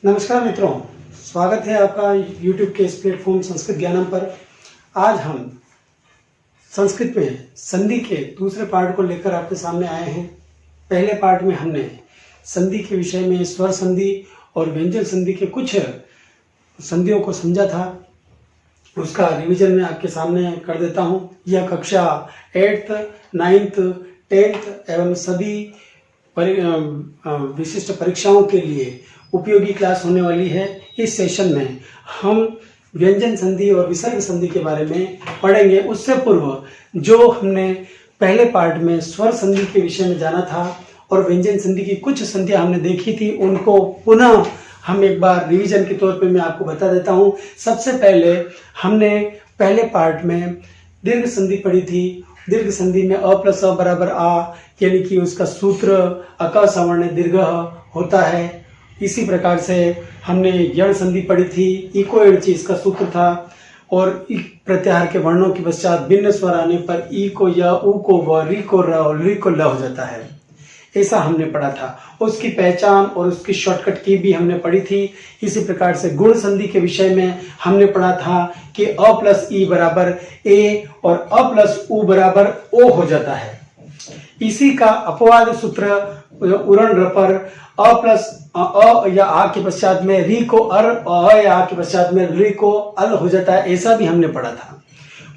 नमस्कार मित्रों, स्वागत है आपका YouTube के इस प्लेटफॉर्म संस्कृत ज्ञानम पर। आज हम संस्कृत में संधि के दूसरे पार्ट को लेकर आपके सामने आए हैं। पहले पार्ट में हमने संधि के विषय में स्वर संधि और व्यंजन संधि के कुछ संधियों को समझा था। उसका रिवीजन मैं आपके सामने कर देता हूं। यह कक्षा 8th, 9th, 10th एवं सभी विशिष्ट परीक्षाओं के लिए उपयोगी क्लास होने वाली है। इस सेशन में हम व्यंजन संधि और विसर्ग संधि के बारे में पढ़ेंगे। उससे पूर्व जो हमने पहले पार्ट में स्वर संधि के विषय में जाना था और व्यंजन संधि की कुछ संधियां हमने देखी थी, उनको पुनः हम एक बार रिवीजन के तौर पे मैं आपको बता देता हूं। सबसे पहले हमने पहले पार्ट में दीर्घ संधि पढ़ी थी। दीर्घ संधि में अ प्लस अ बराबर आ, यानी कि उसका सूत्र अक सवर्ण दीर्घ होता है। इसी प्रकार से हमने यण संधि पढ़ी थी। इको एणची इसका सूत्र था और इ प्रत्याहार के वर्णों के पश्चात भिन्न स्वर आने पर ई को य, उ को व, री को र और ली को ल हो जाता है। ऐसा हमने पढ़ा था। उसकी पहचान और उसकी शॉर्टकट की भी हमने पढ़ी थी। इसी प्रकार से गुण संधि के विषय में हमने पढ़ा था कि अ प्लस ई बराबर ए और अ प्लस उ बराबर ओ हो जाता है। इसी का अपवाद सूत्र उरण रपर अ प्लस अ या आ के पश्चात में री को अर, अ या आ के पश्चात में री को अल हो जाता है। ऐसा भी हमने पढ़ा था।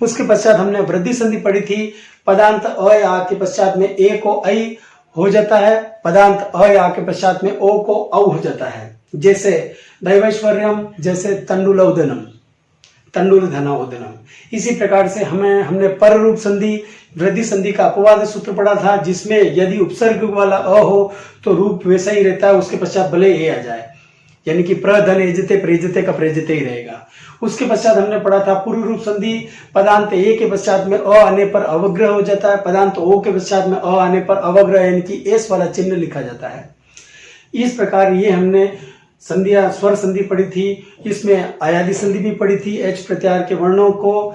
उसके पश्चात हमने वृद्धि संधि पढ़ी थी। पदांत अ या आ के पश्चात में ए को ऐ हो जाता है। पदांत अ या आ के पश्चात में ओ को औ हो जाता है। जैसे दैवैश्वर्यम, जैसे तंडुलौदनम, तंडुल धनोदनम। इसी प्रकार से हमने पर रूप संधि वृद्धि संधि का अपवाद सूत्र पढ़ा था, जिसमें यदि उपसर्ग वाला अ हो तो रूप वैसा ही रहता है, उसके पश्चात भले ए आ जाए, यानी कि प्रधन एजते प्रेजते का प्रेजते ही रहेगा। उसके पश्चात हमने पढ़ा था पूर्व रूप संधि। पदांत ए के पश्चात में अ आने पर अवग्रह हो जाता है। पदांत ओ के पश्चात में अ आने पर अवग्रह यानी कि एस वाला चिन्ह लिखा जाता है। इस प्रकार ये हमने संधियां स्वर संधि पढ़ी थी। इसमें आयादी संधि भी पढ़ी थी। एच प्रत्याहार के वर्णों को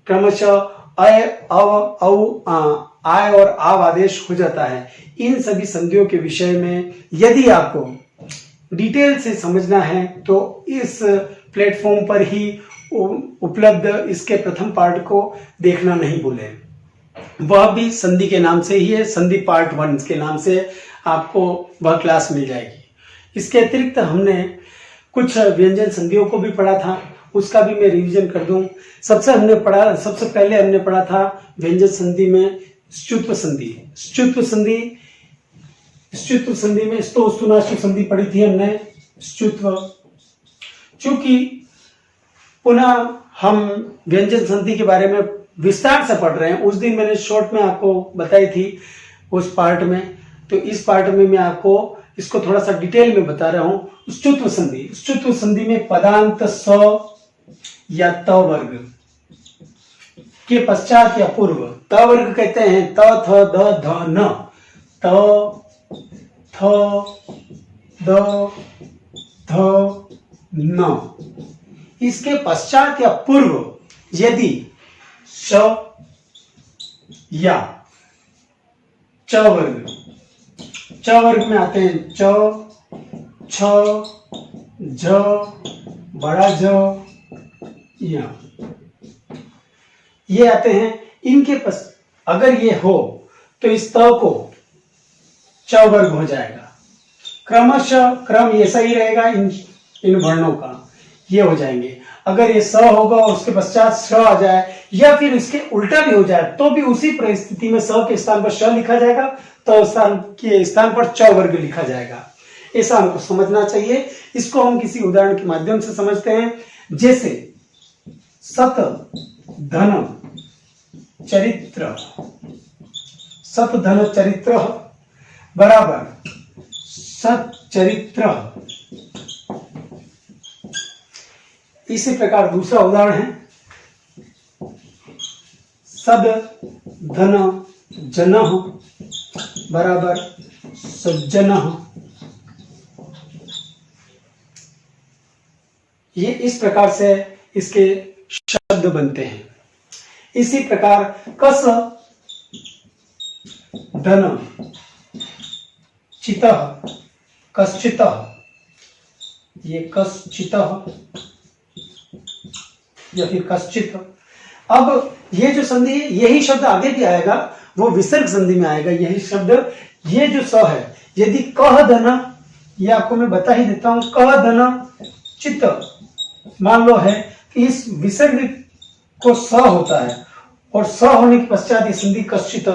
क्रमशः अय, अव, औ, आय और आव आदेश हो जाता है। इन सभी संधियों के विषय में यदि आपको डिटेल से समझना है तो इस प्लेटफॉर्म पर ही उपलब्ध इसके प्रथम पार्ट को देखना नहीं भूलें। वह भी संधि के नाम से ही है, संधि पार्ट 1 के नाम से आपको वह क्लास मिल जाएगी। इसके अतिरिक्त हमने कुछ व्यंजन संधियों को भी पढ़ा था, उसका भी मैं रिवीजन कर दूं। सबसे पहले हमने पढ़ा था व्यंजन संधि में स्चुत्व संधि। स्चुत्व संधि में स्तो स्तुनाष्ट संधि पढ़ी थी हमने। स्चुत्व, चूंकि पुनः हम व्यंजन संधि के बारे में विस्तार से पढ़ रहे हैं, उस दिन मैंने शॉर्ट में आपको बताई थी उस पार्ट में, तो इस पार्ट में मैं आपको इसको थोड़ा सा डिटेल में बता रहा हूं। स्चुत्व संधि, स्चुत्व संधि में पदांत स या त वर्ग के पश्चात या पूर्व, त वर्ग कहते हैं त थ द ध न, त थ द ध न, इसके पश्चात या पूर्व यदि श या च वर्ग, च वर्ग में आते हैं च, छ, झ, बड़ा झ, या ये आते हैं। इनके अगर ये हो तो इस त को च वर्ग हो जाएगा। क्रमशः क्रम ऐसा ही रहेगा इन वर्णों का, ये हो जाएंगे। अगर ये स होगा और उसके पश्चात श आ जाए या फिर इसके उल्टा भी हो जाए तो भी उसी परिस्थिति में स के स्थान पर श लिखा जाएगा, तो स्थान के स्थान पर च वर्ग लिखा जाएगा। ऐसा हमको समझना चाहिए। इसको हम किसी उदाहरण के माध्यम से समझते हैं। जैसे सत धन चरित्र, सत धन चरित्र बराबर सत चरित्र। इसी प्रकार दूसरा उदाहरण है सद धन जन बराबर सज्जन। ये इस प्रकार से इसके शब्द बनते हैं। इसी प्रकार कस धन चितः कश्चितः ये कश्चित या फिर कश्चित। अब ये जो संधि है, यही शब्द आगे भी आएगा, वो विसर्ग संधि में आएगा यही शब्द। ये जो स है, यदि कह धन, ये आपको मैं बता ही देता हूं, कह धन चित्त मान लो है कि इस विसर्ग को स होता है और स होने के पश्चात ये संधि कश्चित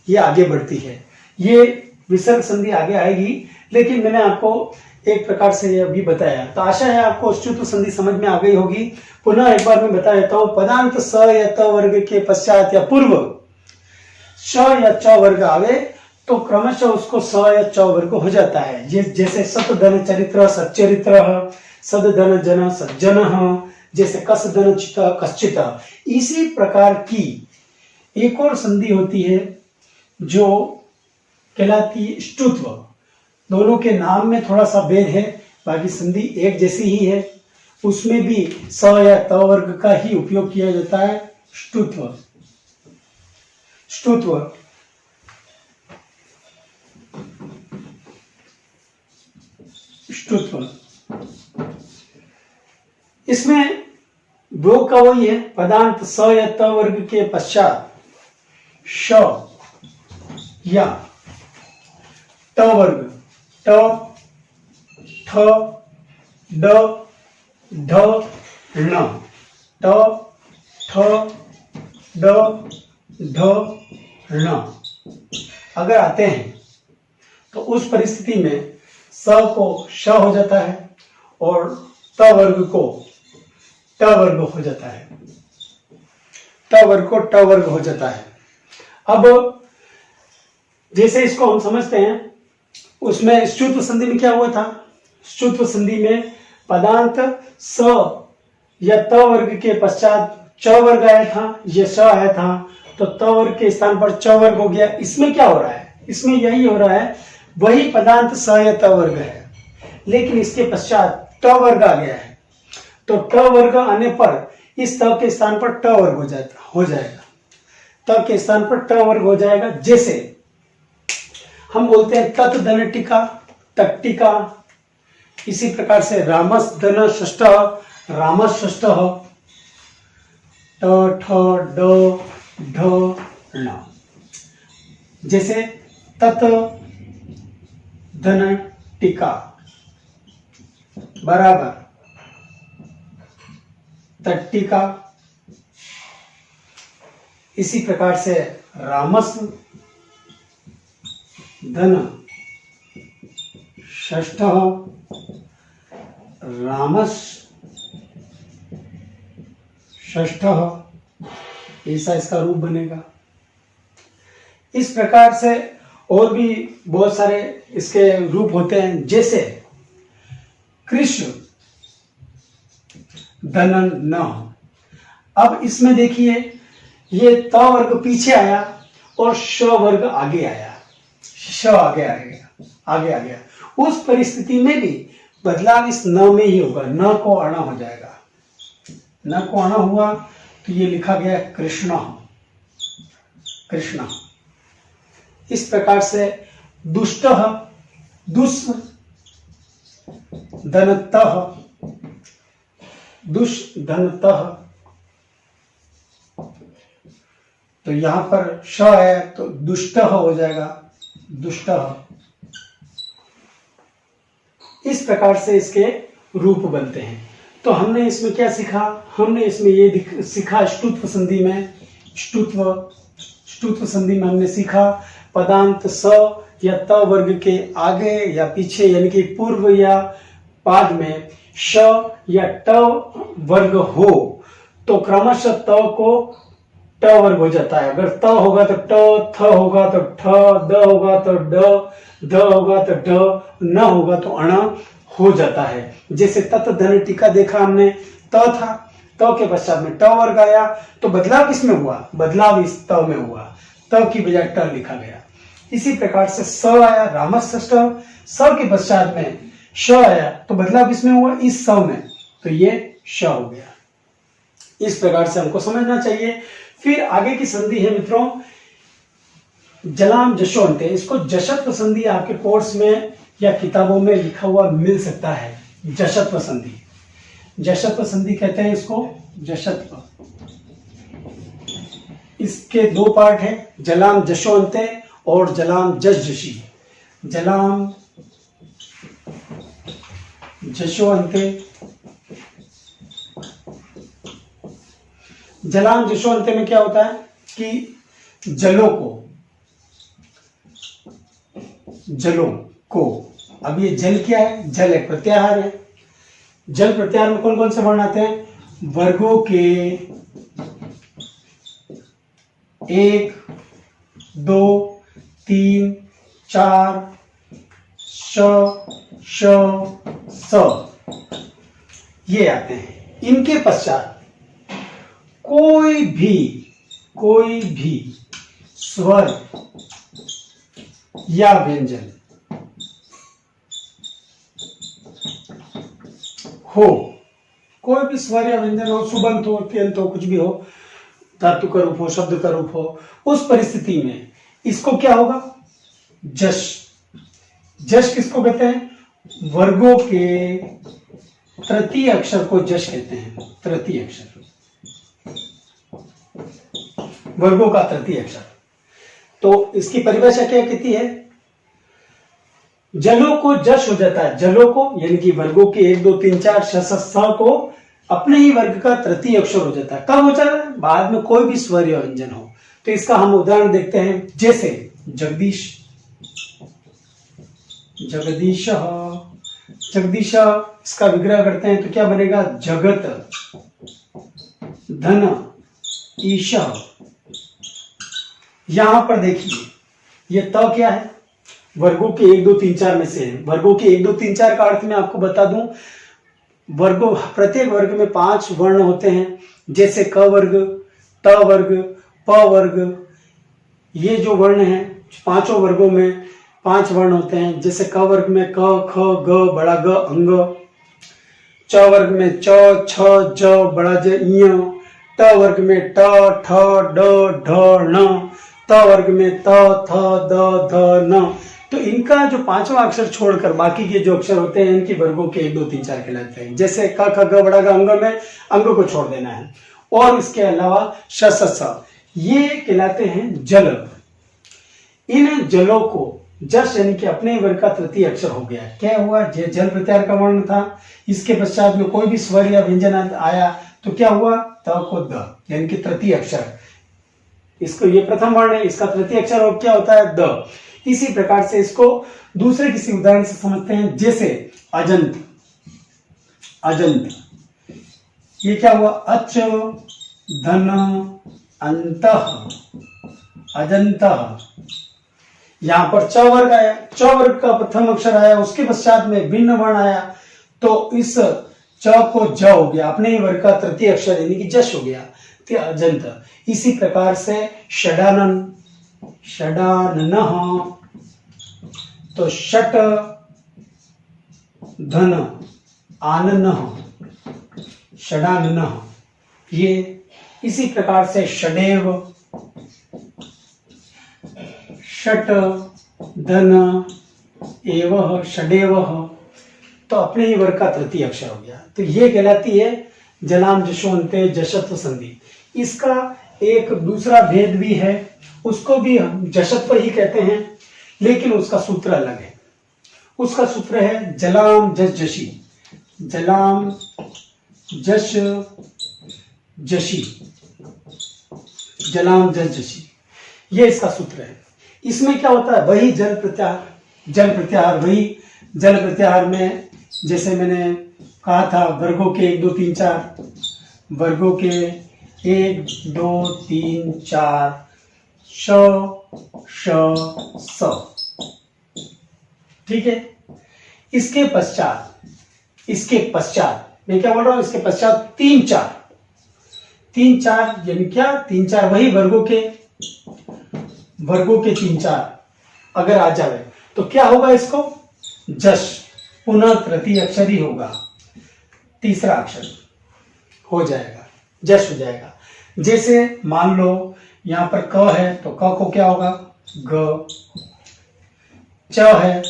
ये आगे बढ़ती है। ये विसर्ग संधि आगे आएगी, लेकिन मैंने आपको एक प्रकार से ये अभी बताया, तो आशा है आपको अच्युत संधि समझ में आ गई होगी। पुनः एक बार मैं बता देता हूं, पदांत स या त वर्ग के पश्चात या पूर्व श या च वर्ग आवे तो क्रमशः उसको स या च वर्ग हो जाता है। जैसे सत धन चरित्र सच्चरित्र, सद धन जन सज्जन, जैसे कस धन चित कश्चित। इसी प्रकार की एक और संधि होती है जो कहलाती ष्टुत्व। दोनों के नाम में थोड़ा सा भेद है, बाकी संधि एक जैसी ही है। उसमें भी स या त वर्ग का ही उपयोग किया जाता है। ष्टुत्व, ष्टुत्व ष्टुत्व, इसमें ब्रोक का वही है, पदांत स या त वर्ग के पश्चात श या ट वर्ग, ट, ठ, ड, ढ, ण, ट, ठ, ड, ढ, ण अगर आते हैं तो उस परिस्थिति में स को श हो जाता है और त वर्ग को ट वर्ग हो जाता है, ट वर्ग को ट वर्ग हो जाता है। अब जैसे इसको हम समझते हैं, उसमें ष्टुत्व संधि में क्या हुआ था? ष्टुत्व संधि में पदांत स या त वर्ग के पश्चात च वर्ग आया था, ये स आया था, तो त वर्ग के स्थान पर च वर्ग हो गया। इसमें क्या हो रहा है? इसमें यही हो रहा है, वही पदांत स या त वर्ग है, लेकिन इसके पश्चात ट वर्ग आ गया है। तो ट वर्ग आने पर इस त के स्थान पर ट वर्ग हो जाएगा, त के स्थान पर ट वर्ग हो जाएगा। जैसे हम बोलते हैं तत् धन टिका, तट्टिका। इसी प्रकार से रामस धन षष्ठ, रामस षष्ठ, ट ठ ड ढ ण। जैसे तत् धन टिका बराबर तट्टिका। इसी प्रकार से रामस धन षष्ठ, रामस षष्ठ, ऐसा इसका रूप बनेगा। इस प्रकार से और भी बहुत सारे इसके रूप होते हैं। जैसे कृष्ण धन न। अब इसमें देखिए, ये त वर्ग पीछे आया और श वर्ग आगे आया, श आगे आ गया। उस परिस्थिति में भी बदलाव इस न में ही होगा, न को अण हो जाएगा। न को अण हुआ तो ये लिखा गया कृष्ण, कृष्ण। इस प्रकार से दुष्ट दुष् धनतः, दुष्धनतः। तो यहां पर श है तो दुष्ट हो जाएगा, दुष्ट। इस प्रकार से इसके रूप बनते हैं। तो हमने इसमें क्या सीखा? हमने इसमें ये सीखा ष्टुत्व संधि में, ष्टुत्व संधि में हमने सीखा पदांत स या त वर्ग के आगे या पीछे, यानी कि पूर्व या बाद में श या ट वर्ग हो तो क्रमशः त को ट वर्ग हो जाता है। अगर त होगा तो ट, थ होगा तो ठ, द होगा तो ड, ध होगा तो ढ, न होगा तो अण हो जाता है। जैसे तत् धन टीका देखा हमने, त था, त के पश्चात में ट वर्ग आया तो बदलाव किसमें हुआ? बदलाव इस त में हुआ, त की बजाय ट लिखा गया। इसी प्रकार से स आया रामश्रेष्ठ, स के पश्चात में श आया तो बदलाव किसमें हुआ? इस स में, तो ये श हो गया। इस प्रकार से हमको समझना चाहिए। फिर आगे की संधि है मित्रों जलाम जशो अंते। इसको जशत्व संधि आपके कोर्स में या किताबों में लिखा हुआ मिल सकता है। जशत्व संधि। जशत्व संधि कहते हैं इसको, जशत्व। इसके दो पार्ट है, जलाम जशो अंते और जलाम जश जशी। जलाम जशो अंते, जलाम जशो अंते में क्या होता है कि जलों को, अब ये जल क्या है, जल एक प्रत्याहार है। जल प्रत्याहार में कौन कौन से वर्ण आते हैं, वर्गों के 1, 2, 3, 4, श, श, स, ये आते हैं। इनके पश्चात कोई भी स्वर या व्यंजन हो, कोई भी स्वर या व्यंजन हो, सुबंत हो, त्यंत हो, कुछ भी हो, धातु का रूप हो, शब्द का रूप हो, उस परिस्थिति में इसको क्या होगा, जश। जश किसको कहते हैं, वर्गों के तृतीय अक्षर को जश कहते हैं। तृतीय अक्षर, वर्गों का तृतीय अक्षर। तो इसकी परिभाषा क्या कहती है, जलों को जश हो जाता है, जलों को यानी कि वर्गों के 1, 2, 3, 4 स को अपने ही वर्ग का तृतीय अक्षर हो जाता है। कब हो जाता है, बाद में कोई भी स्वर या व्यंजन हो। तो इसका हम उदाहरण देखते हैं, जैसे जगदीश, जगदीश, जगदीश, इसका विग्रह करते हैं तो क्या बनेगा, जगत, धन, ईश। यहां पर देखिए ये त क्या है, वर्गों के 1, 2, 3, 4 में से है। वर्गों के 1, 2, 3, 4 का अर्थ मैं आपको बता दूं, वर्गों, प्रत्येक वर्ग में 5 वर्ण होते हैं, जैसे क वर्ग, त वर्ग, प वर्ग। ये जो वर्ण हैं, पांचों वर्गों में 5 वर्ण होते हैं। जैसे क वर्ग में क, ख, ग, बड़ा ग, अंग। च वर्ग में च, छ, ज, बड़ा ज, ञ। ट वर्ग में ट, ठ, ड, ढ, ण। त वर्ग में त, थ, द, ध, न। तो इनका जो 5वां अक्षर छोड़कर बाकी के जो अक्षर होते हैं इनकी वर्गों के 1, 2, 3, 4 कहलाते हैं। जैसे क, ख, ग, बड़ा ग, अंग में अंग को छोड़ देना है। और इसके अलावा श, स, स, ये कहलाते हैं जल। इन जलों को जश यानी कि अपने वर्ग का तृतीय अक्षर हो गया। क्या हुआ, जल प्रत्याहार का वर्ण था, इसके पश्चात में कोई भी स्वर या व्यंजन आया तो क्या हुआ, त को द यानी कि तृतीय अक्षर। इसको, ये प्रथम वर्ण है, इसका तृतीय अक्षर और क्या होता है, द। इसी प्रकार से इसको दूसरे किसी उदाहरण से समझते हैं, जैसे अजंत, अजंत, ये क्या हुआ, अच, धन, अंतः, अजंत। यहां पर च वर्ग आया, च वर्ग का प्रथम अक्षर आया, उसके पश्चात में भिन्न वर्ण आया तो इस च को ज हो गया, अपने ही वर्ग का तृतीय अक्षर यानी कि जश हो गया, तो अजंत। इसी प्रकार से षडानन, षडाननः, तो षट, धन, आननः, षडाननः। ये इसी प्रकार से षडेव, षट, धन, एवः, षडेवः, तो अपने ही वर्ग का तृतीय अक्षर हो गया। तो ये कहलाती है जलाम जशो अंते जशत्व संधि। इसका एक दूसरा भेद भी है, उसको भी हम जशत्व ही कहते हैं, लेकिन उसका सूत्र अलग है। उसका सूत्र है जलाम जश जशी, जलाम जश जशी, जलाम जश जशी, ये इसका सूत्र है। इसमें क्या होता है, वही जल प्रत्याहार, जल प्रत्याहार, वही जल प्रत्याहार में जैसे मैंने कहा था, वर्गों के 1, 2, 3, 4, वर्गों के 1, 2, 3, 4, श, श, स, ठीक है। इसके पश्चात मैं क्या बोल रहा हूं, इसके पश्चात 3, 4, 3, 4 यानी क्या, 3, 4 वही वर्गों के 3, 4 अगर आ जाए तो क्या होगा, इसको जश, पुनः तृतीय अक्षर ही होगा, तीसरा अक्षर हो जाएगा, जश हो जाएगा। जैसे मान लो यहां पर क है तो क को क्या होगा, ग, च है,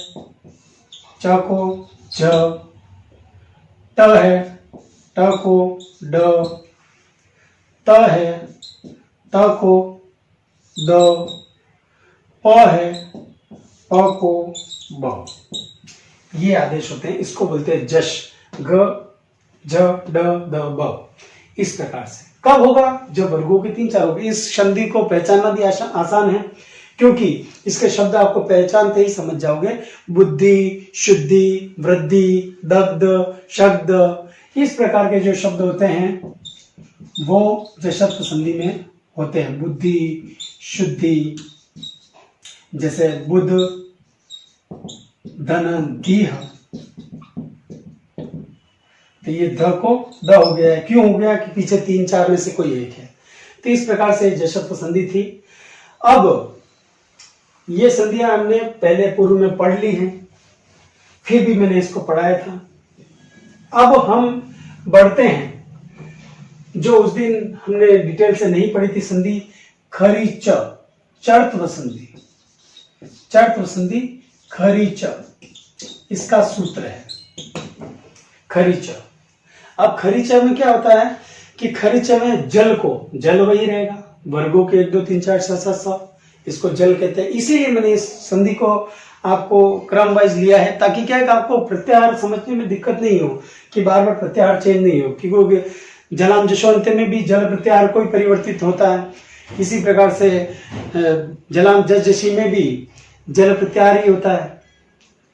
च को ज, ट है, ट को ड, त है, त को द, प है, प को ब। ये आदेश होते हैं, इसको बोलते हैं जश। ग, ज, ड, द, ब। इस प्रकार से कब होगा? जब वर्गों के 3-4 होंगे। इस संधि को पहचानना भी आसान है, क्योंकि इसके शब्द आपको पहचानते ही समझ जाओगे। बुद्धि, शुद्धि, वृद्धि, दग्ध, शब्द, इस प्रकार के जो शब्द होते हैं वो जशत्व संधि में होते हैं। बुद्धि, शुद्धि, जैसे बुध, धन, दीह, तो ये ध को द हो गया है। क्यों हो गया? कि पीछे 3-4 में से कोई एक है। तो इस प्रकार से जशत्व संधि थी। अब ये संधियां हमने पहले पूर्व में पढ़ ली हैं, फिर भी मैंने इसको पढ़ाया था। अब हम बढ़ते हैं, जो उस दिन हमने डिटेल से नहीं पढ़ी थी संधि, खरी च, चर्त्व संधि। चर्त्व संधि खरी च, इसका सूत्र है खरी च। अब खरी च में क्या होता है कि खरी च में जल को, जल वही रहेगा, वर्गों के 1 2 3 4 6 7 100, इसको जल कहते हैं। इसीलिए मैंने इस संधि को आपको क्रम वाइज लिया है, ताकि क्या है कि आपको प्रत्याहार समझने में दिक्कत नहीं हो, कि बार बार प्रत्याहार चेंज नहीं हो। क्योंकि जलाम जशोंत में भी जल प्रत्याहार कोई परिवर्तित होता है, इसी प्रकार से जलाम जस जशी में भी जल प्रत्याहार ही होता है।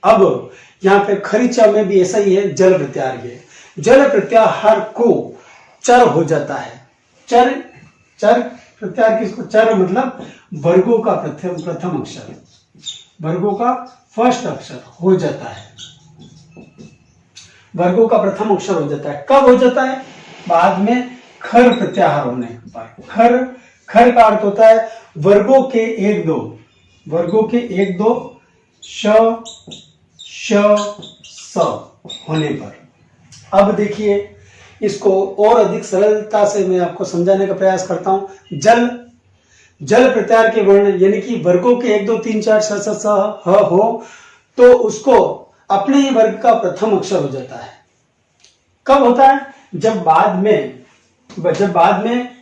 अब यहाँ पे खरी च में भी ऐसा ही है, जल प्रत्याहार है। जल प्रत्याहार को चर हो जाता है। चर, चर प्रत्याहार किसको? चर मतलब वर्गों का प्रथम अक्षर, वर्गों का फर्स्ट अक्षर हो जाता है, वर्गों का प्रथम अक्षर हो जाता है। कब हो जाता है? बाद में खर प्रत्याहार होने पर। खर, खर का अर्थ होता है वर्गों के 1 2, वर्गों के 1 2 श, श, स होने पर। अब देखिए, इसको और अधिक सरलता से मैं आपको समझाने का प्रयास करता हूं। जल, जल प्रत्याहार के वर्ण यानी कि वर्गों के 1 2 3 4 6 7 ह हो, तो उसको अपने ही वर्ग का प्रथम अक्षर हो जाता है। कब होता है? जब बाद में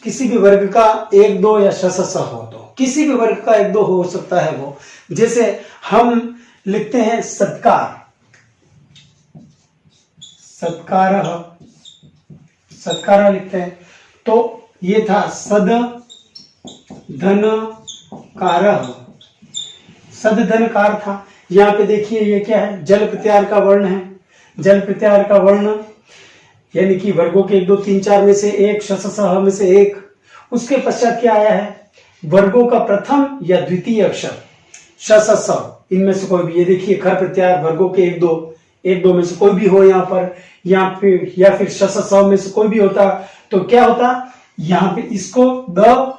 किसी भी वर्ग का 1 2 या श स हो, तो किसी भी वर्ग का 1 2 हो सकता है वो। जैसे हम लिखते हैं सत्कार, सत्कार, सत्कार लिखते हैं, तो ये था सद धन कार, सद धन कार था। यहाँ पे देखिए ये क्या है? जल प्रत्याहार का वर्ण है। जल प्रत्याहार का वर्ण यानी कि वर्गों के 1 2 3 4 में से एक, श स ह में से एक। उसके पश्चात क्या आया है? वर्गों का प्रथम या द्वितीय अक्षर, श स स, इनमें से कोई भी। ये देखिए खर प्रत्याहार वर्गों के 1 2 में से कोई भी हो यहाँ पर, या फिर श स स में से कोई भी होता, तो क्या होता? यहाँ पे इसको द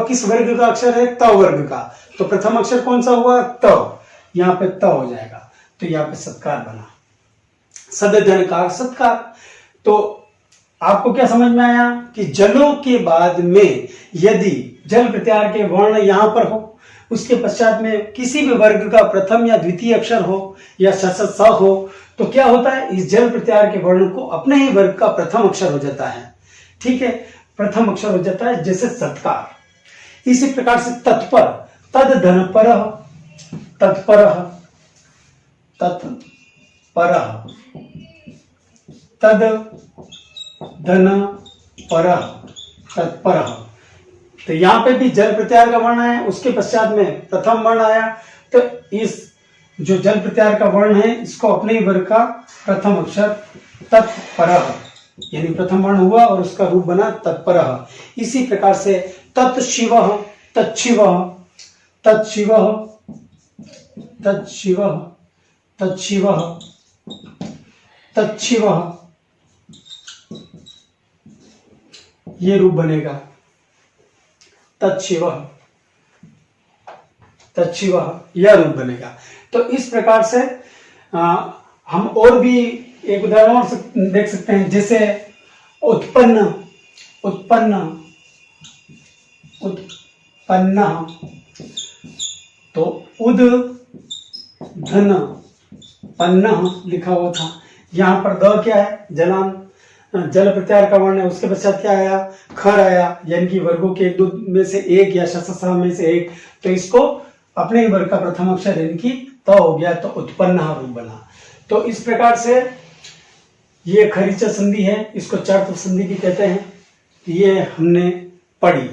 किस वर्ग का अक्षर है? त वर्ग का। तो प्रथम अक्षर कौन सा हुआ? त। यहाँ पे त हो जाएगा, तो यहाँ पे सत्कार बना, सदधनकार, सत्कार। तो आपको क्या समझ में आया कि जलों के बाद में यदि जल प्रत्याहार के वर्ण यहां पर हो, उसके पश्चात में किसी भी वर्ग का प्रथम या द्वितीय अक्षर हो या श स स हो, तो क्या होता है? इस जल प्रत्याहार के वर्ण को अपने ही वर्ग का प्रथम अक्षर हो जाता है। ठीक है, प्रथम अक्षर हो जाता है, जैसे सत्कार। इसी प्रकार से तत्पर, तद धन पर, तत्पर, तत्पर, तद धन पर, तत्पर। तो यहां पे भी जल प्रत्याहार का वर्ण है, उसके पश्चात में प्रथम वर्ण आया, तो इस जो जल प्रत्याहार का वर्ण है इसको अपने ही वर्ग का प्रथम अक्षर तत्पर, यानी प्रथम वर्ण हुआ और उसका रूप बना तत्पर। इसी प्रकार से तत्शिव, तत्शिव, तत्शिव, तत्शिव, तत्शिव, तत्शिव, ये रूप बनेगा तत्शिव, तत्शिव, यह रूप बनेगा। तो इस प्रकार से हम और भी एक उदाहरण और देख सकते हैं, जैसे उत्पन्न, उत्पन्न, उत्पन्न, तो उद धन पन्न लिखा हुआ था, यहाँ पर द क्या है, जलान, जल प्रत्याहार का वर्ण है। उसके पश्चात क्या आया, खर आया, यानी कि वर्गों के एक दो में से एक या शस्त्र में से एक। तो इसको अपने ही वर्ग का प्रथम अक्षर यानी कि त हो गया, तो उत्पन्न रूप बना। तो इस प्रकार से ये खरीचा संधि है, इसको चर्थ संधि भी कहते हैं, ये हमने पढ़ी।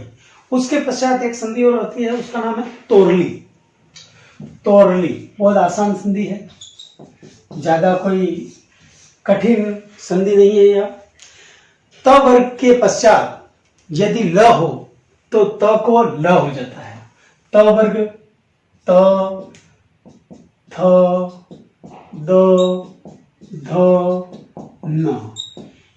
उसके पश्चात एक संधि और होती है, उसका नाम है तोरली। तोरली बहुत आसान संधि है, ज्यादा कोई कठिन संधि नहीं है यह। त वर्ग के पश्चात यदि ल हो तो त को ल हो जाता है। त वर्ग त, थ, द, ध, न।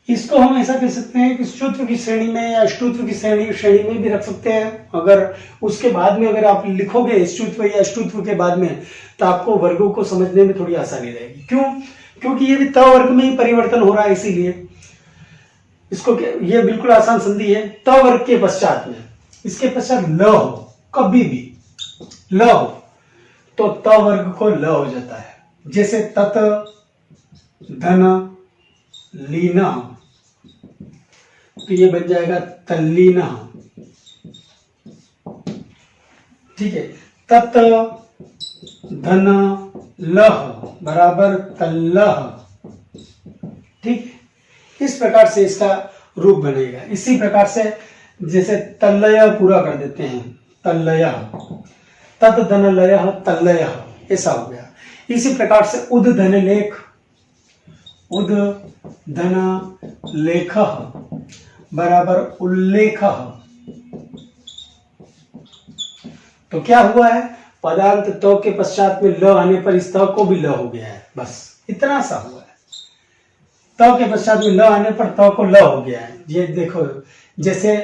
इसको हम ऐसा कह सकते हैं कि ष्टुत्व की श्रेणी में या ष्टुत्व की श्रेणी में भी रख सकते हैं। अगर उसके बाद में अगर आप लिखोगे ष्टुत्व या ष्टुत्व के बाद में, तो आपको वर्गों को समझने में थोड़ी आसानी रहेगी। क्यों? क्योंकि ये भी त वर्ग में ही परिवर्तन हो रहा है, इसीलिए इसको ये बिल्कुल आसान संधि है। त वर्ग के पश्चात में इसके पश्चात ल हो, कभी भी ल हो तो त वर्ग को ल हो जाता है। जैसे तत, धन, लीना, तो ये बन जाएगा तल्लीना। ठीक है, तत, धन, लह बराबर तल्लह। ठीक, इस प्रकार से इसका रूप बनेगा। इसी प्रकार से जैसे तल्लय पूरा कर देते हैं, तल्लय, तत धन लय तल्लय, ऐसा हो गया। इसी प्रकार से उद धन लेख, उद धन लेख बराबर उल्लेख। तो क्या हुआ है, पदार्थ तो के पश्चात में ल आने पर इस त को भी ल हो गया है, बस इतना सा हुआ है। त के पश्चात में ल आने पर त को ल हो गया है। ये देखो, जैसे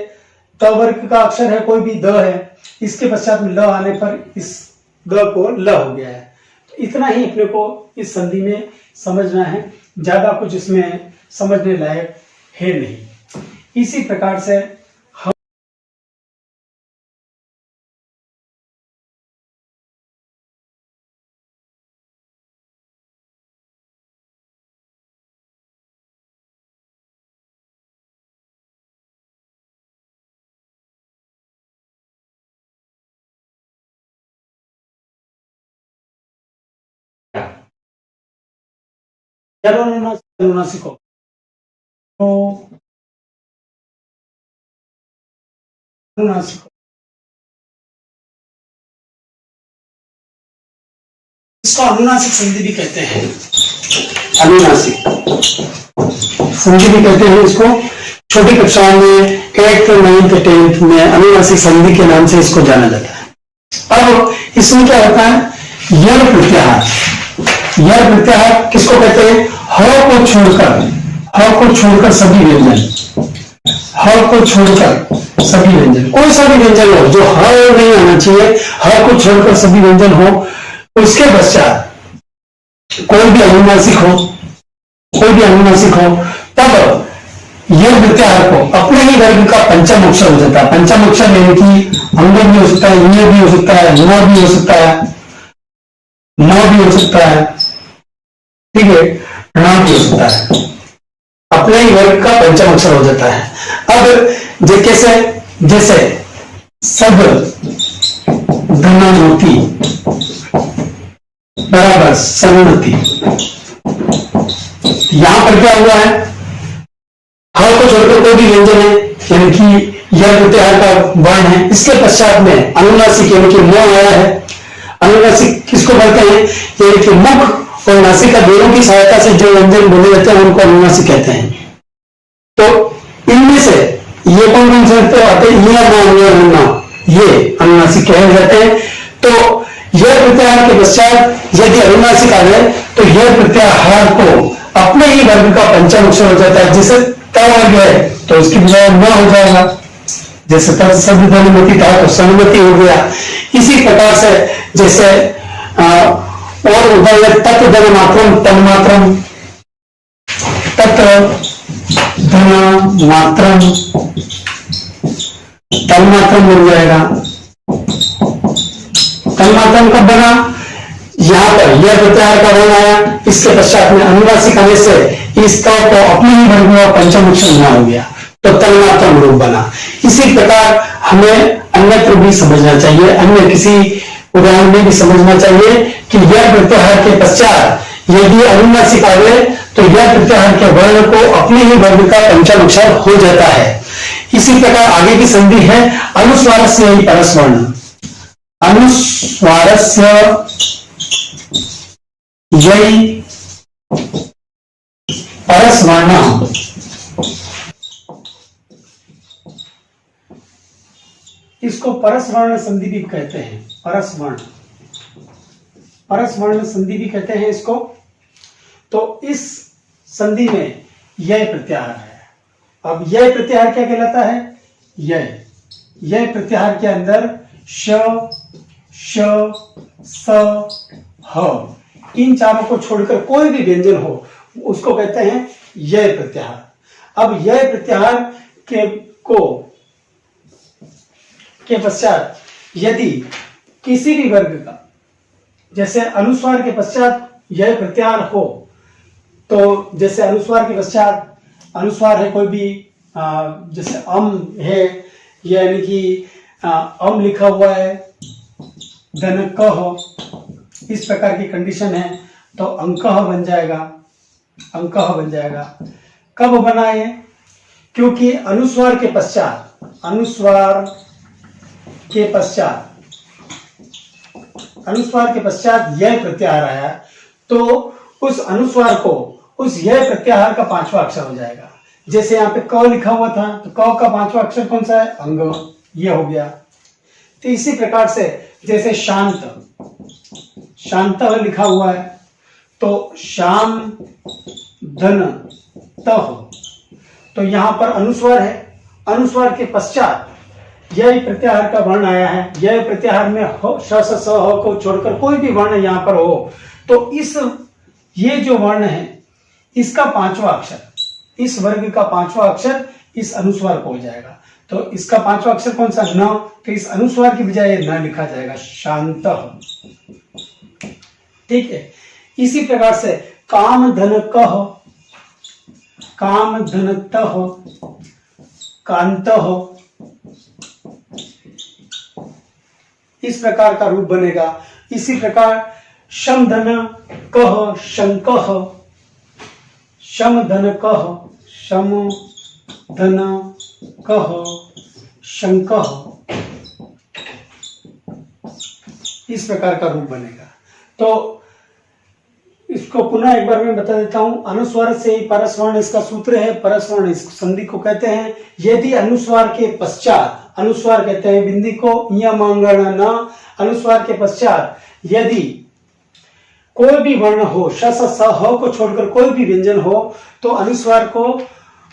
त वर्ग का अक्षर है, कोई भी द है, इसके पश्चात में ल आने पर इस द को ल हो गया है। तो इतना ही अपने को इस संधि में समझना है, ज्यादा कुछ इसमें समझने लायक है नहीं। इसी प्रकार से हम अनुनासिक हो, अनुनासिक, इसको अनुनासिक संधि भी कहते हैं। अनुनासिक संधि भी कहते हैं इसको। छोटी कक्षाओं में 8th, 9th, 10th में अनुनासिक संधि के नाम से इसको जाना जाता है। अब इसमें क्या होता है, यल प्रत्याहार। यल प्रत्याहार किसको कहते हैं, ह को छोड़कर सभी व्यंजन, ह को छोड़कर सभी व्यंजन, कोई सा भी व्यंजन हो जो ह नहीं आना चाहिए, ह को छोड़कर सभी व्यंजन हो। उसके पश्चात कोई भी अनुनासिक हो, तब यह प्रत्याहार को अपने ही वर्ग का पंचम अक्षर हो जाता है। पंचम अक्षर यानी कि अंग भी हो सकता है, ये भी हो सकता है, न भी हो सकता है, न भी हो सकता है, ठीक है, न भी हो सकता है, अपने ही वर्ग का पंचम अक्षर हो जाता है। अब जैसे सब धनानोती बराबर सन्नति। यहां पर क्या हुआ है, ह को छोड़कर कोई भी व्यंजन है, यानी कि यह प्रत्याहार का वर्ण है, इसके पश्चात में अनुनासिक यानी कि म आया है। अनुनासिक किसको बोलते हैं, यानी कि मुख और नासिका दोनों की सहायता से जो व्यंजन बोले जाते हैं उनको अनुनासिक कहते हैं। तो इनमें से ये कौन से आते हैं, ये अनुनासिक कहे जाते हैं। तो यह प्रत्याहार के पश्चात यदि अनुनासिक आ जाए तो यह प्रत्याहार को अपने ही वर्ग का पंचम अक्षर हो जाता है। जैसे त वर्ग है तो उसकी बजाय न हो जाएगा, जैसे तत्सनुमति था तो सनुमति हो गया। इसी प्रकार से जैसे और उदाहरण तत् धन मात्रम तन मात्रम, तत् धन मात्रम तन मात्रम बन जाएगा। तन मात्रम कब बना, यहाँ पर यह प्रत्याहार का वर्ण आया, इसके पश्चात में अनुनासिक आने से इस क को अपने ही वर्ग में पंचम अक्षर न हो गया, तो तन्मात्रम रूप बना। इसी प्रकार हमें अन्यत्र भी समझना चाहिए, अन्य किसी उदाहरण में भी समझना चाहिए कि यह प्रत्याहार के पश्चात यदि अनुनासिक आवे तो यह प्रत्याहार के वर्ण को अपने ही वर्ग का पंचम अक्षर हो जाता है। इसी प्रकार आगे की संधि है अनुस्वारस्य परस्वर्ण। अनुस्वारस्य यही परस्वर्ण, इसको परस्वर्ण संधि भी कहते हैं। परस्वर्ण, परस्वर्ण संधि भी कहते हैं इसको। तो इस संधि में यह प्रत्याहार है। अब यह प्रत्याहार क्या कहलाता है? यह प्रत्याहार के अंदर श, श, स, ह इन चारों को छोड़कर कोई भी व्यंजन हो उसको कहते हैं यह प्रत्याहार। अब यह प्रत्याहार के पश्चात यदि किसी भी वर्ग का, जैसे अनुस्वार के पश्चात यह प्रत्याहार हो, तो जैसे अनुस्वार के पश्चात अनुस्वार है कोई भी, जैसे अम है, यानी कि अम लिखा हुआ है, धन क, इस प्रकार की कंडीशन है, तो अंकः बन जाएगा, अंकः बन जाएगा। कब बना है? क्योंकि अनुस्वार के पश्चात, अनुस्वार के पश्चात यह प्रत्याहार आया, तो उस अनुस्वार को उस यह प्रत्याहार का पांचवा अक्षर हो जाएगा। जैसे यहाँ पे क लिखा हुआ था, तो क का पांचवा अक्षर कौन सा है? अंग, ये हो गया। तो इसी प्रकार से जैसे शांत, शांत लिखा हुआ है, तो शाम धन तह, तो यहां पर अनुस्वार है, अनुस्वार के पश्चात यह प्रत्याहार का वर्ण आया है। यह प्रत्याहार में श, स, ह को छोड़कर कोई भी वर्ण यहां पर हो, तो ये जो वर्ण है इसका पांचवा अक्षर, इस वर्ग का पांचवा अक्षर इस अनुस्वार को हो जाएगा। तो इसका पांचवा अक्षर कौन सा? न, तो इस अनुस्वार की बजाय न लिखा जाएगा, शांत। ठीक है। इसी प्रकार से काम धन कह, काम धन तह, कांत, इस प्रकार का रूप बनेगा। इसी प्रकार शम धन कह, शंकः, शम धन कह, शम धन कह, शंकः, इस प्रकार का रूप बनेगा। तो इसको पुनः एक बार मैं बता देता हूं। अनुस्वार से परस्वर्ण इसका सूत्र है। परस्वर्ण इस संधि को कहते हैं यदि अनुस्वार के पश्चात, अनुस्वार कहते हैं बिंदी को, यमंगण न, अनुस्वार के पश्चात यदि कोई भी वर्ण हो, श, स, ह को छोड़कर कोई भी व्यंजन हो, तो अनुस्वार को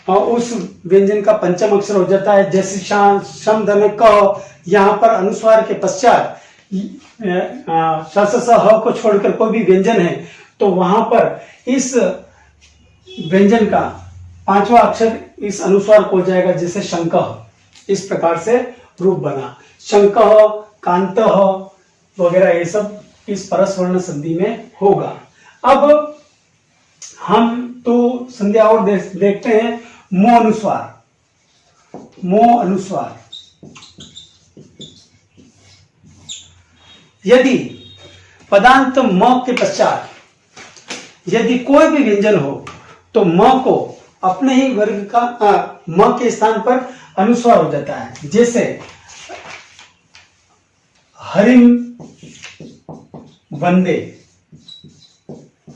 उस व्यंजन का पंचम अक्षर हो जाता है। जैसे शम धन क, यहाँ पर अनुस्वार के पश्चात श, स, ह को छोड़कर कोई भी व्यंजन है, तो वहां पर इस व्यंजन का पांचवा अक्षर इस अनुस्वार को हो जाएगा, जैसे शंकः, इस प्रकार से रूप बना। शंकः, कांतः वगैरह ये सब इस परस्वर्ण संधि में होगा। अब हम तो संध्या और देखते हैं मो अनुस्वार, मो अनुस्वार। यदि पदांत म के पश्चात यदि कोई भी व्यंजन हो, तो म को अपने ही वर्ग का म के स्थान पर अनुस्वार हो जाता है। जैसे हरिम वंदे,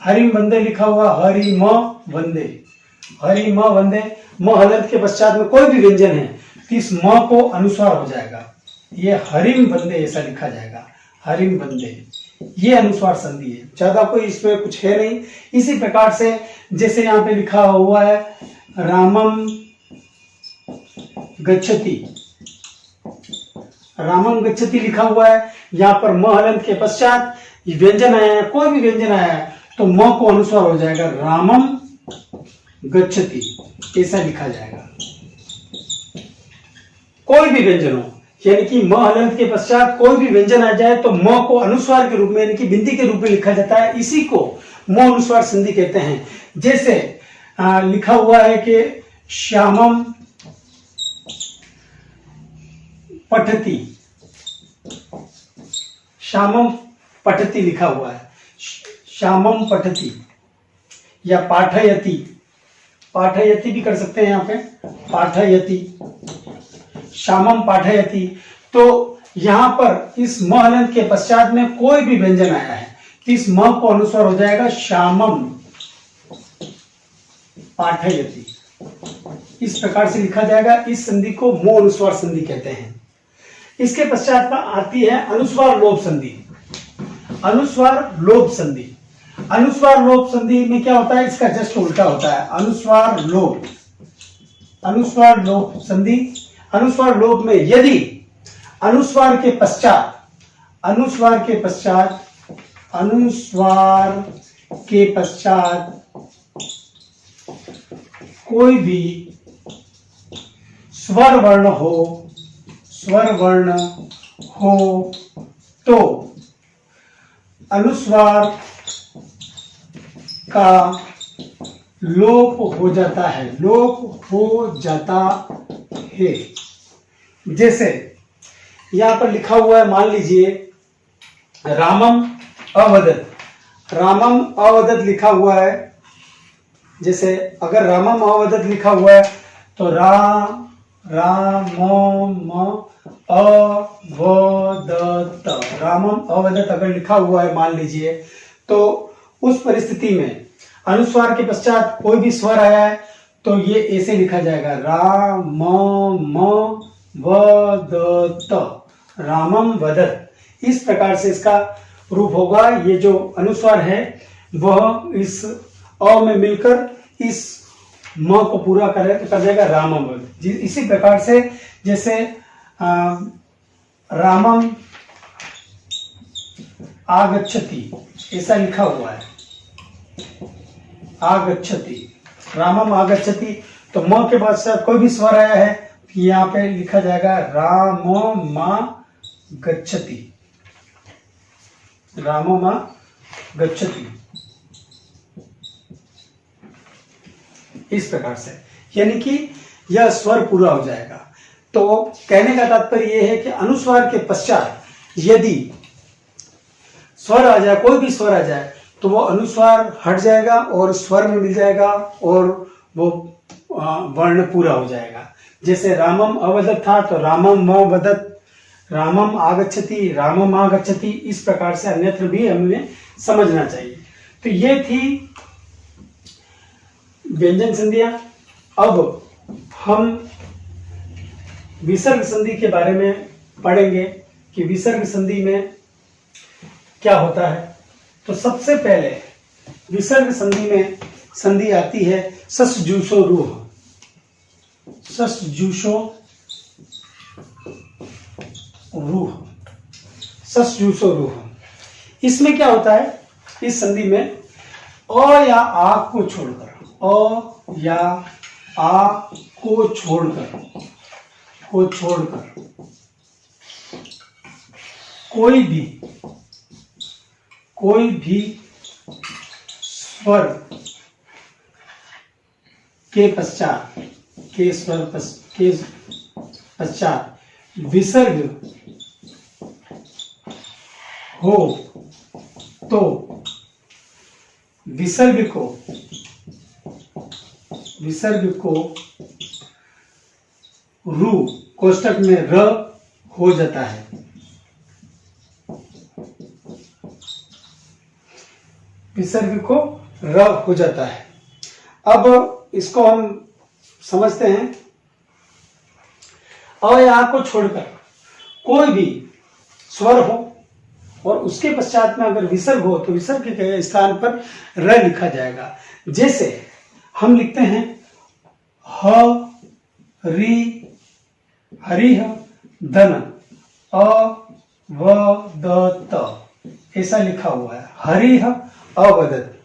हरिम वंदे लिखा हुआ, हरि म वंदे, हरि म वंदे, म हलंत के पश्चात में कोई भी व्यंजन है, तो इस म को अनुस्वार हो जाएगा, ये हरिम वंदे ऐसा लिखा जाएगा, हरिम वंदे। ये अनुस्वार संधि है, ज्यादा कोई इसमें कुछ है नहीं। इसी प्रकार से जैसे यहाँ पे लिखा हुआ है रामम गच्छति, रामम गच्छति लिखा हुआ है, यहाँ पर म हलंत के पश्चात व्यंजन आया है, कोई भी व्यंजन आया है, तो म को अनुस्वार हो जाएगा, रामम गच्छति ऐसा लिखा जाएगा। कोई भी व्यंजन हो, यानी कि म हलंत के पश्चात कोई भी व्यंजन आ जाए तो म को अनुस्वार के रूप में यानी कि बिंदी के रूप में लिखा जाता है। इसी को म अनुस्वार संधि कहते हैं। जैसे लिखा हुआ है कि श्यामम पठती, श्यामम पठती लिखा हुआ है, श्यामम पठती, या पाठयति, पाठयति भी कर सकते हैं यहाँ पे, पाठयति, श्यामम पाठयति। तो यहाँ पर इस म हलंत के पश्चात में कोई भी व्यंजन आया है तो इस म को अनुस्वार हो जाएगा श्यामम पाठयति। इस प्रकार से लिखा जाएगा। इस संधि को मो अनुस्वार संधि कहते हैं। इसके पश्चात में आती है अनुस्वार लोप संधि। अनुस्वार लोप संधि, अनुस्वार लोप संधि में क्या होता है, इसका जस्ट उल्टा होता है। अनुस्वार लोप, अनुस्वार लोप संधि। अनुस्वार लोप में यदि अनुस्वार के पश्चात, अनुस्वार के पश्चात, अनुस्वार के पश्चात कोई भी स्वर वर्ण हो, स्वर वर्ण हो तो अनुस्वार का लोप हो जाता है, लोप हो जाता है। जैसे यहां पर लिखा हुआ है, मान लीजिए रामम अवदत, रामम अवदत लिखा हुआ है। जैसे अगर रामम अवदत लिखा हुआ है तो रामम अवदत, रामम अवदत अगर लिखा हुआ है मान लीजिए, तो उस परिस्थिति में अनुस्वार के पश्चात कोई भी स्वर आया है तो ये ऐसे लिखा जाएगा, रामम वदत, रामम वदत। इस प्रकार से इसका रूप होगा। ये जो अनुस्वार है वह इस अ में मिलकर इस म को पूरा करे तो कर जाएगा रामम वदत। इसी प्रकार से जैसे रामम आगच्छति ऐसा लिखा हुआ है, आगच्छति, रामम आगच्छति, तो म के बाद से कोई भी स्वर आया है यहाँ पे लिखा जाएगा रामम गच्छति, रामम गच्छति। इस प्रकार से यानी कि यह स्वर पूरा हो जाएगा। तो कहने का तात्पर्य यह है कि अनुस्वार के पश्चात यदि स्वर आ जाए, कोई भी स्वर आ जाए, तो वो अनुस्वार हट जाएगा और स्वर में मिल जाएगा और वो वर्ण पूरा हो जाएगा। जैसे रामम अवदत था तो रामम वदत, रामम आगच्छति, रामम आगच्छति। इस प्रकार से अन्यत्र भी हमें समझना चाहिए। तो ये थी व्यंजन संधियां। अब हम विसर्ग संधि के बारे में पढ़ेंगे कि विसर्ग संधि में क्या होता है। तो सबसे पहले विसर्ग संधि में संधि आती है ससजूसो रूह, ससजूसो रूह, ससजूसो रूह। इसमें क्या होता है, इस संधि में अ या आ को छोड़कर, अ या आ को छोड़कर, को छोड़कर कोई भी स्वर के पश्चात, के स्वर के पश्चात विसर्ग हो तो विसर्ग को रू कोष्टक में र हो जाता है। विसर्ग को र हो जाता है। अब इसको हम समझते हैं। अ या आ को छोड़कर कोई भी स्वर हो और उसके पश्चात में अगर विसर्ग हो तो विसर्ग के स्थान पर र लिखा जाएगा। जैसे हम लिखते हैं ह री हरिह धन अ व द त, ऐसा लिखा हुआ है, हरिह अवदत।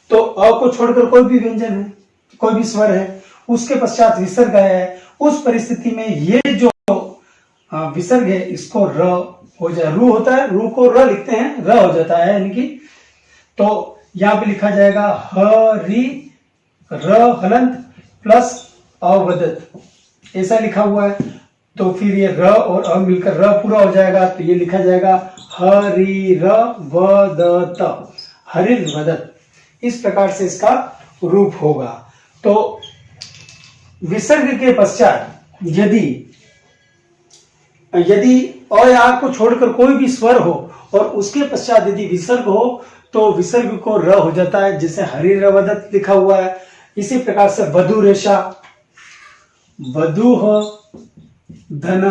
तो अ को छोड़कर कोई भी व्यंजन है, कोई भी स्वर है, उसके पश्चात विसर्ग आया है, उस परिस्थिति में ये जो विसर्ग है इसको र हो जाए, रू होता है, रू को र लिखते हैं, र हो जाता है यानी कि, तो यहाँ पे लिखा जाएगा हरि र हलंत प्लस अवदत, ऐसा लिखा हुआ है। तो फिर ये र और अ मिलकर र पूरा हो जाएगा, तो ये लिखा जाएगा हरि र वदत, हरिर वदत। इस प्रकार से इसका रूप होगा। तो विसर्ग के पश्चात यदि अ या आ को छोड़कर कोई भी स्वर हो और उसके पश्चात यदि विसर्ग हो तो विसर्ग को र हो जाता है, जैसे हरि र वदत लिखा हुआ है। इसी प्रकार से वधु रेशा, वधुः धन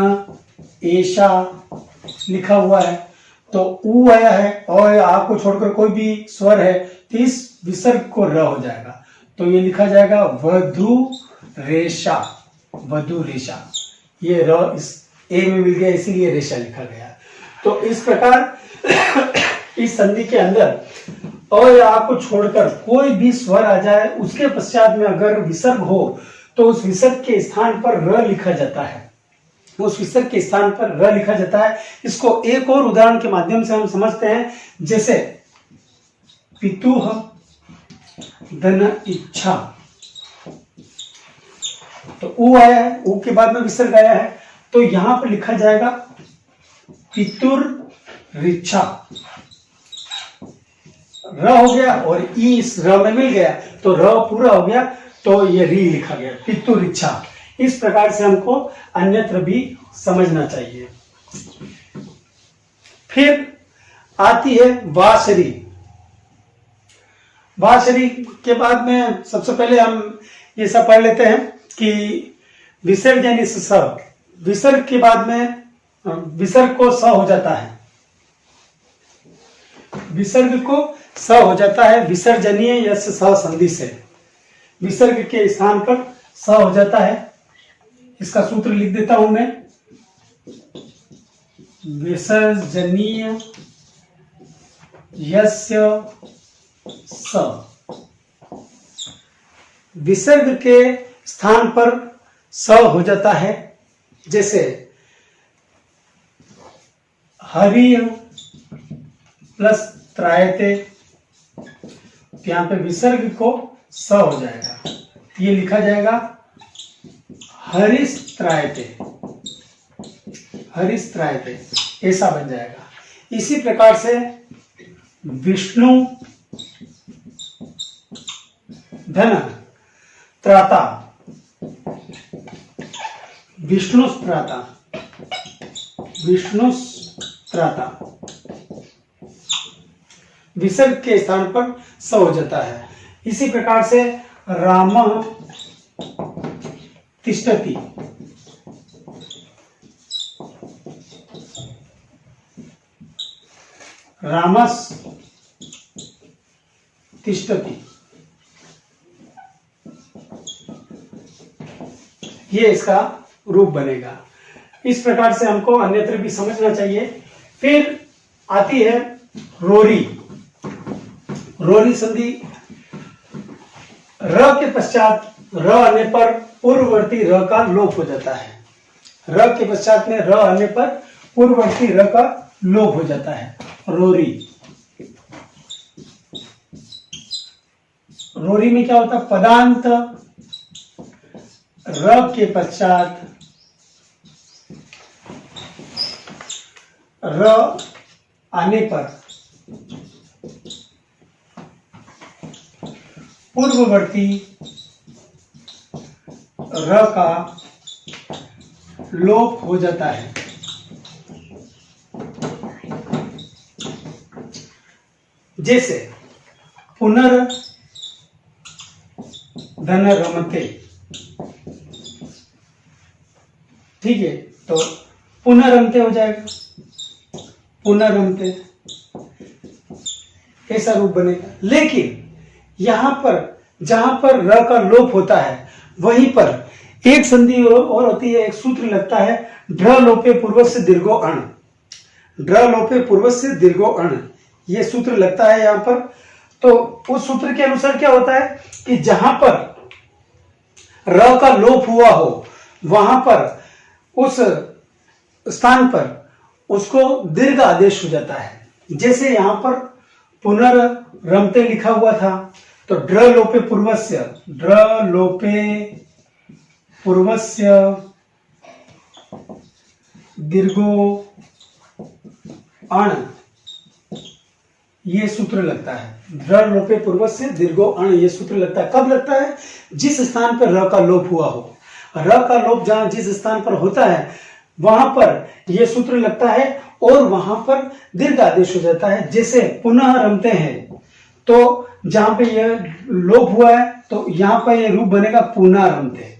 एषा लिखा हुआ है, तो उ आया है और आ को छोड़कर कोई भी स्वर है तो इस विसर्ग को र हो जाएगा, तो ये लिखा जाएगा वधु रेशा, वधु रेशा। ये र इस ए में मिल गया इसीलिए रेशा लिखा गया। तो इस प्रकार इस संधि के अंदर अ या आ को छोड़कर कोई भी स्वर आ जाए, उसके पश्चात में अगर विसर्ग हो तो उस विसर्ग के स्थान पर र लिखा जाता है, उस विसर्ग के स्थान पर र लिखा जाता है। इसको एक और उदाहरण के माध्यम से हम समझते हैं, जैसे पितुः धन इच्छा, तो उ आया है, उ के बाद में विसर्ग आया है, तो यहां पर लिखा जाएगा पितुर रिच्छा, र हो गया और ई इस र में मिल गया तो र पूरा हो गया, तो ये री लिखा गया पितुर इच्छा। इस प्रकार से हमको अन्यत्र भी समझना चाहिए। फिर आती है वाशरी। वाशरी के बाद में सबसे पहले हम ये सब पढ़ लेते हैं कि विसर्ग यानी स, विसर्ग के बाद में विसर्ग को स हो जाता है, विसर्ग को स हो जाता है विसर्जनीय यस्य स संधि से, विसर्ग के स्थान पर स हो जाता है। इसका सूत्र लिख देता हूं मैं, विसर्जनीय यस्य स, विसर्ग के स्थान पर स हो जाता है, जैसे हरि प्लस त्रायते, यहां पे विसर्ग को स हो जाएगा, ये लिखा जाएगा हरिस्त्रायते, हरिस्त्रायते ऐसा बन जाएगा। इसी प्रकार से विष्णु धन त्राता, विष्णुस्त्राता, विष्णुस्त्राता, विसर्ग के स्थान पर स हो जाता है। इसी प्रकार से रामः तिष्ठति, रामस् तिष्ठति, ये इसका रूप बनेगा। इस प्रकार से हमको अन्यत्र भी समझना चाहिए। फिर आती है रोरी। रोरी संधि, र के पश्चात र आने पर पूर्ववर्ती र का लोप हो जाता है, र के पश्चात में र आने पर पूर्ववर्ती र का लोप हो जाता है, रोरी। रोरी में क्या होता है, पदांत र के पश्चात र आने पर पूर्ववर्ती र का लोप हो जाता है। जैसे पुनर् धन रमते, ठीक है, तो पुनरमते हो जाएगा, पुनरमते ऐसा रूप बनेगा। लेकिन यहां पर जहां पर र का लोप होता है वहीं पर एक संधि और होती है, एक सूत्र लगता है, ढ लोपे पूर्वस्य दीर्घो अण, ढ लोपे पूर्वस्य दीर्घो अण, ये सूत्र लगता है यहां पर। तो उस सूत्र के अनुसार क्या होता है कि जहां पर र का लोप हुआ हो वहां पर उस स्थान पर उसको दीर्घ आदेश हो जाता है। जैसे यहाँ पर पुनर्रमते लिखा हुआ था, तो ड्र लोपे पूर्वस्य, ड्र लोपे पूर्वस्य दीर्घो अण, ये सूत्र लगता है। ड्र लोपे पूर्वस्य दीर्घो अण, ये सूत्र लगता है। कब लगता है? जिस स्थान पर र का लोप हुआ हो। र का लोप जहां जिस स्थान पर होता है वहां पर यह सूत्र लगता है और वहां पर दीर्घ आदेश हो जाता है। जैसे पुनः रमते हैं, तो जहां पे यह लोप हुआ है तो यहां पर यह रूप बनेगा पुनः रमते,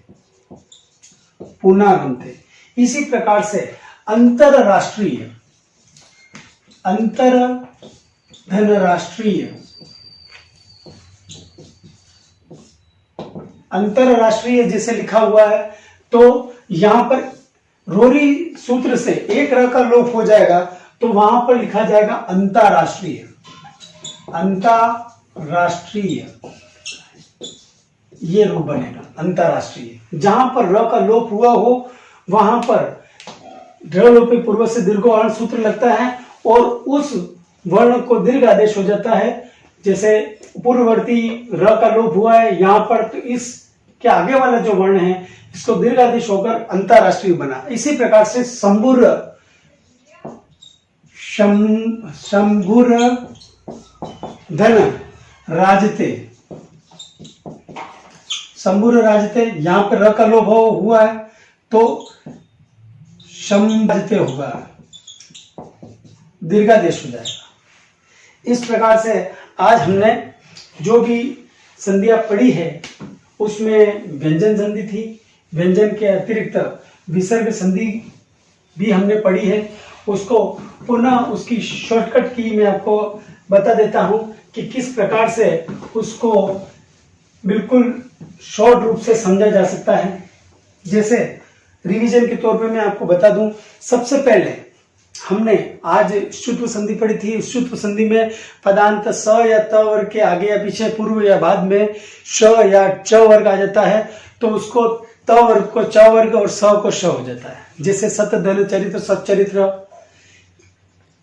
पुनः रमते। इसी प्रकार से अंतरराष्ट्रीय, अंतर धनराष्ट्रीय, अंतरराष्ट्रीय जैसे लिखा हुआ है, तो यहां पर रोरी सूत्र से एक र का लोप हो जाएगा तो वहां पर लिखा जाएगा अंतरराष्ट्रीय, अंतरराष्ट्रीय, ये रूप बनेगा अंतरराष्ट्रीय। जहां पर र का लोप हुआ हो वहां पर ड्र लोपे पूर्व से दीर्घो अण सूत्र लगता है और उस वर्ण को दीर्घ आदेश हो जाता है। जैसे पूर्ववर्ती र का लोप हुआ है यहां पर, तो इस के आगे वाला जो वर्ण है इसको दीर्घ आदेश होकर अंतरराष्ट्रीय बना। इसी प्रकार से शंभुर, शंभुर धन राजते, शंभुर राजते, यहां पर र का लोप हुआ है तो शंभते होगा, दीर्घादेश हो जाएगा। इस प्रकार से आज हमने जो भी संधियां पढ़ी है उसमें व्यंजन संधि थी, व्यंजन के अतिरिक्त विसर्ग संधि भी हमने पढ़ी है। उसको पुनः उसकी शॉर्टकट की मैं आपको बता देता हूं कि किस प्रकार से उसको बिल्कुल शॉर्ट रूप से समझा जा सकता है। जैसे रिवीजन के तौर पे मैं आपको बता दूं, सबसे पहले हमने आज ष्टुत्व संधि पढ़ी थी। ष्टुत्व संधि में पदांत स या त वर्ग के आगे या पीछे, पूर्व या बाद में श या च वर्ग आ जाता है तो उसको त वर्ग को च वर्ग और स को श हो जाता है। जैसे सत धन चरित्र सच्चरित्र,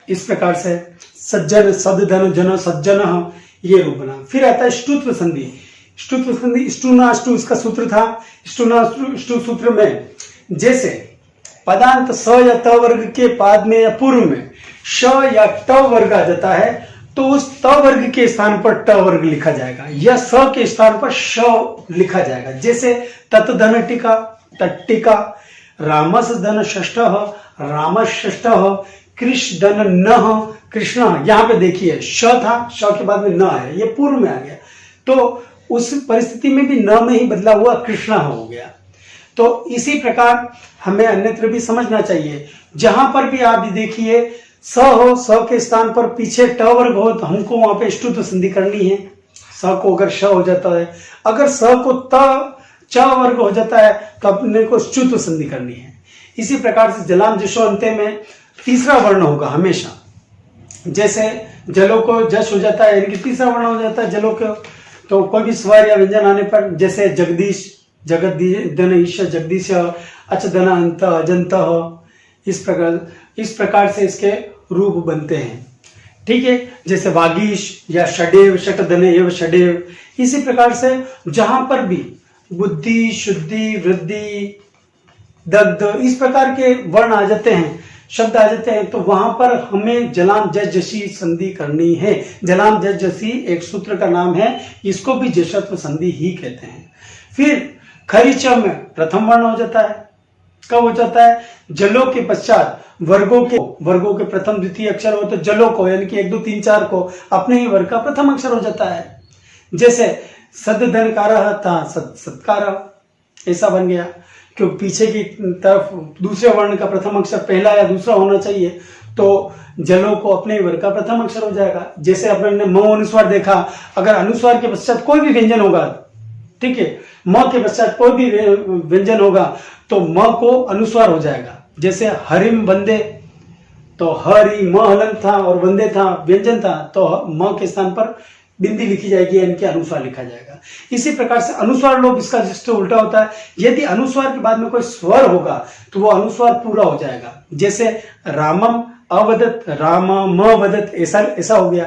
इस प्रकार से सज्जन सद धन जन सज्जन, ये रूप बना। फिर आता है ष्टुत्व संधि। ष्टुत्व संधि ष्टुनाष्टु इसका सूत्र था। ष्टुनाष्टु सूत्र में जैसे पदांत स या त वर्ग के बाद में या पूर्व में श या ट वर्ग आ जाता है तो उस त वर्ग के स्थान पर ट वर्ग लिखा जाएगा या स के स्थान पर श लिखा जाएगा। जैसे तत् धन टीका, तट्टिका, रामस धन षष्ठः, रामस षष्ठः, कृष्ण धन नः, कृष्ण। यहाँ पे देखिए श था, श के बाद में न है, ये पूर्व में आ गया तो उस परिस्थिति में भी न में ही बदला हुआ कृष्णा हो गया। तो इसी प्रकार हमें अन्यत्र भी समझना चाहिए। जहां पर भी आप देखिए स हो, स के स्थान पर पीछे ट वर्ग हो तो हमको वहां पे ष्टुत्व संधि करनी है। स को अगर श हो जाता है, अगर स को त च वर्ग हो जाता है तो अपने को ष्टुत्व संधि करनी है। इसी प्रकार से जलाम जशो अंत्य में तीसरा वर्ण होगा हमेशा। जैसे जलो को जश हो जाता है, यानी कि तीसरा वर्ण हो जाता है जलो को, तो कोई भी स्वर या व्यंजन आने पर, जैसे जगदीश, जगत धन ईश, जगदीश, अच धन अंत अजंत, इस प्रकार से इसके रूप बनते हैं। ठीक है, जैसे वागीश या षडेव, शट धन एव षडेव। इसी प्रकार से जहां पर भी बुद्धि, शुद्धि, वृद्धि, दग्ध, इस प्रकार के वर्ण आ जाते हैं, शब्द आ जाते हैं, तो वहां पर हमें जलाम जस जसी संधि करनी है। जलाम जस जसी एक सूत्र का नाम है, इसको भी जशत्व संधि ही कहते हैं। फिर खरीच में प्रथम वर्ण हो जाता है। कब हो जाता है? जलो के पश्चात वर्गों के प्रथम द्वितीय अक्षर हो तो जलो को, यानी कि 1 2 3 4 को अपने ही वर्ग का प्रथम अक्षर हो जाता है। जैसे सद धन कारः था सत्कार, ऐसा बन गया, क्योंकि पीछे की तरफ दूसरे वर्ण का प्रथम अक्षर पहला या दूसरा होना चाहिए, तो जलो को अपने वर्ग का प्रथम अक्षर हो जाएगा। जैसे अपने म अनुस्वार देखा, अगर अनुस्वार के पश्चात कोई भी व्यंजन होगा, ठीक है, म के पश्चात कोई भी व्यंजन होगा तो म को अनुस्वार हो जाएगा। जैसे हरिम वंदे, तो हरि म हलन था और वंदे था व्यंजन था, तो म के स्थान पर बिंदी लिखी जाएगी या इनके अनुस्वार लिखा जाएगा। इसी प्रकार से अनुस्वार लोप इसका जिससे उल्टा होता है, यदि अनुस्वार के बाद में कोई स्वर होगा तो वो अनुस्वार पूरा हो जाएगा। जैसे रामम अवदत, राम वदत, ऐसा हो गया।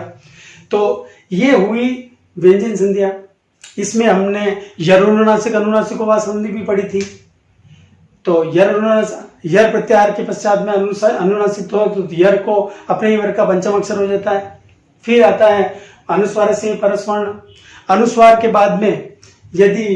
तो ये हुई व्यंजन संधियां। इसमें हमने यरुणासिक अनुनासिक उपवास संधि भी पढ़ी थी। तो यर प्रत्याहार के पश्चात में अनुनासिक तो यर को अपने ही वर्ग का पंचम अक्षर हो जाता है। फिर आता है अनुस्वार से परस्वर्ण। अनुस्वार के बाद में यदि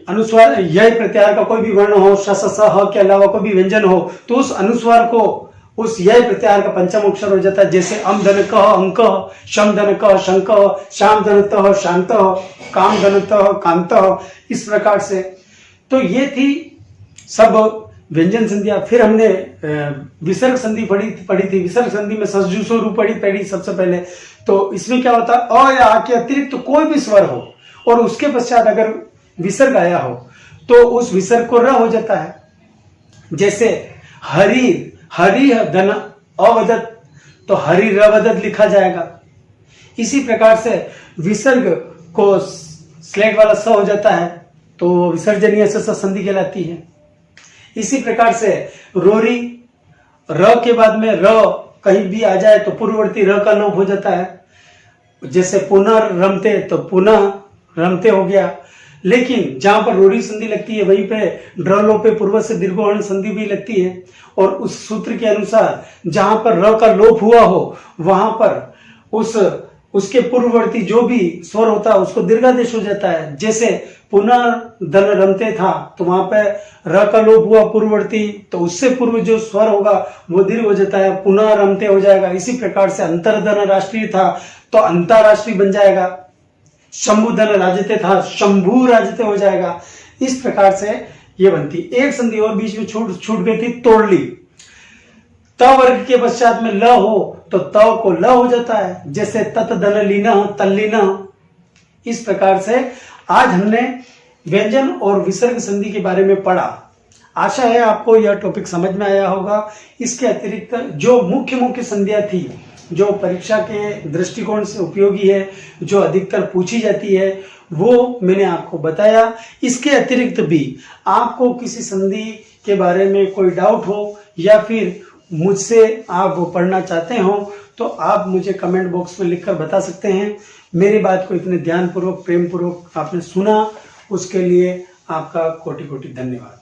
अनुस्वार यह प्रत्याहार का कोई भी वर्ण हो, श स ह के अलावा कोई भी व्यंजन हो, तो उस अनुस्वार को उस यह प्रत्याहार का पंचम अक्षर हो जाता है। जैसे अम धन कह अंक, शम धन कह शंक, श्याम धन तह शांत, काम धन तह कांत, इस प्रकार से। तो ये थी सब व्यंजन संधियां। फिर हमने विसर्ग संधि पढ़ी थी। विसर्ग संधि में ससजुसो रू पढ़ी सबसे पहले। तो इसमें क्या होता है, अ या आ के अतिरिक्त तो कोई भी स्वर हो और उसके पश्चात अगर विसर्ग आया हो तो उस विसर्ग को र हो जाता है। जैसे हरि धन अवदत, तो हरि रवदत लिखा जाएगा। इसी प्रकार से विसर्ग को स्लेट वाला स हो जाता है तो विसर्जनीय स संधि कहलाती है। इसी प्रकार से रोरी, र के बाद में र कहीं भी आ जाए तो पूर्ववर्ती र का लोप हो जाता है। जैसे पुनर्रमते, तो पुनः रमते हो गया। लेकिन जहां पर रोरी संधि लगती है वहीं पे ड्र लोपे पूर्व से दीर्घोहरण संधि भी लगती है। और उस सूत्र के अनुसार जहां पर र का लोप हुआ हो वहां पर उसके पूर्ववर्ती जो भी स्वर होता है उसको दीर्घादेश हो जाता है। जैसे पुनर्धन रमते था तो वहां पे र का लोप हुआ पूर्ववर्ती, तो उससे पूर्व जो स्वर होगा वो दीर्घ हो जाता है, पुनः रमते हो जाएगा। इसी प्रकार से अंतर्धन राष्ट्रीय था तो अंतरराष्ट्रीय बन जाएगा। शंभुधन राजते था, शंभु राजते हो जाएगा। इस प्रकार से ये बनती। एक संधि और बीच में छूट गई थी, तोड़ली। त वर्ग के पश्चात में ल हो तो त को ल हो जाता है। जैसे तत धन लीना तल्लीना। इस प्रकार से आज हमने व्यंजन और विसर्ग संधि के बारे में पढ़ा। आशा है आपको यह टॉपिक समझ में आया होगा। इसके अतिरिक्त जो मुख्य संधियां थी जो परीक्षा के दृष्टिकोण से उपयोगी है, जो अधिकतर पूछी जाती है, वो मैंने आपको बताया। इसके अतिरिक्त भी आपको किसी संधि के बारे में कोई डाउट हो या फिर मुझसे आप वो पढ़ना चाहते हो तो आप मुझे कमेंट बॉक्स में लिखकर बता सकते हैं। मेरी बात को इतने ध्यानपूर्वक प्रेमपूर्वक आपने सुना, उसके लिए आपका कोटि कोटि धन्यवाद।